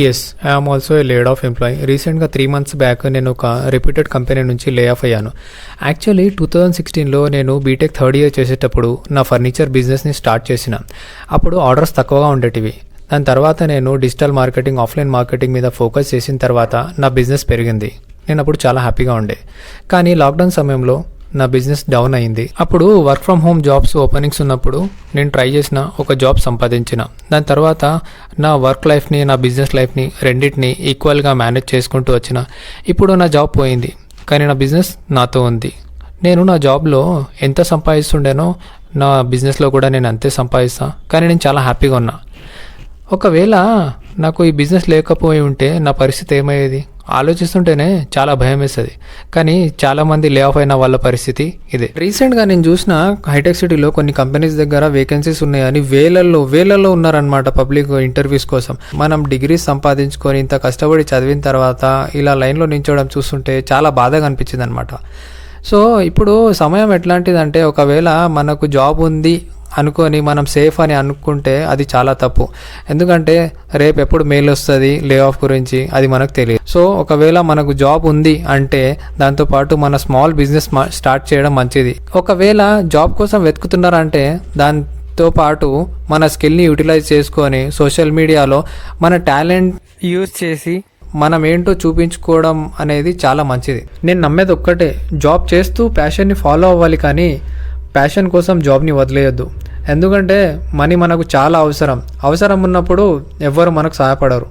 Yes, I'm also a laid off employee. రీసెంట్గా 3 months back నేను ఒక రెప్యూటెడ్ కంపెనీ నుంచి లే ఆఫ్ అయ్యాను. యాక్చువల్లీ 2016లో నేను బీటెక్ 3rd year చేసేటప్పుడు నా ఫర్నిచర్ బిజినెస్ని స్టార్ట్ చేసిన. అప్పుడు ఆర్డర్స్ తక్కువగా ఉండేటివి. దాని తర్వాత నేను డిజిటల్ మార్కెటింగ్, ఆఫ్లైన్ మార్కెటింగ్ మీద ఫోకస్ చేసిన తర్వాత నా బిజినెస్ పెరిగింది. నేను అప్పుడు చాలా హ్యాపీగా ఉండే. కానీ లాక్డౌన్ సమయంలో నా బిజినెస్ డౌన్ అయింది. అప్పుడు work from home jobs openings ఉన్నప్పుడు నేను ట్రై చేసిన, ఒక జాబ్ సంపాదించిన. దాని తర్వాత నా వర్క్ లైఫ్ని, నా బిజినెస్ లైఫ్ని రెండింటిని ఈక్వల్గా మేనేజ్ చేసుకుంటూ వచ్చిన. ఇప్పుడు నా జాబ్ పోయింది, కానీ నా బిజినెస్ నాతో ఉంది. నేను నా జాబ్లో ఎంత సంపాదిస్తుండేనో నా బిజినెస్లో కూడా నేను అంతే సంపాదిస్తాను. కానీ నేను చాలా హ్యాపీగా ఉన్నా. ఒకవేళ నాకు ఈ బిజినెస్ లేకపోయి ఉంటే నా పరిస్థితి ఏమయ్యేది ఆలోచిస్తుంటేనే చాలా భయం వేస్తుంది. కానీ చాలామంది లే ఆఫ్ అయిన వాళ్ళ పరిస్థితి ఇదే. రీసెంట్గా నేను చూసిన హైటెక్ సిటీలో కొన్ని కంపెనీస్ దగ్గర వేకెన్సీస్ ఉన్నాయని వేలల్లో ఉన్నారనమాట పబ్లిక్ ఇంటర్వ్యూస్ కోసం. మనం డిగ్రీస్ సంపాదించుకొని ఇంత కష్టపడి చదివిన తర్వాత ఇలా లైన్లో నించోవడం చూస్తుంటే చాలా బాధగా అనిపించింది అనమాట. సో ఇప్పుడు సమయం ఎట్లాంటిదంటే, ఒకవేళ మనకు జాబ్ ఉంది అనుకొని మనం సేఫ్ అని అనుకుంటే అది చాలా తప్పు. ఎందుకంటే రేపు ఎప్పుడు మెయిల్ వస్తుంది లే ఆఫ్ గురించి, అది మనకు తెలియదు. సో ఒకవేళ మనకు జాబ్ ఉంది అంటే దాంతోపాటు మన స్మాల్ బిజినెస్ స్టార్ట్ చేయడం మంచిది. ఒకవేళ జాబ్ కోసం వెతుకుతున్నారంటే దాంతో పాటు మన స్కిల్ని యూటిలైజ్ చేసుకొని సోషల్ మీడియాలో మన టాలెంట్ యూజ్ చేసి మనం ఏంటో చూపించుకోవడం అనేది చాలా మంచిది. నేను నమ్మేది ఒక్కటే, జాబ్ చేస్తూ ప్యాషన్ని ఫాలో అవ్వాలి, కానీ ప్యాషన్ కోసం జాబ్ని వదిలేయొద్దు. ఎందుకంటే మనీ మనకు చాలా అవసరం ఉన్నప్పుడు ఎవ్వరు మనకు సహాయపడరు.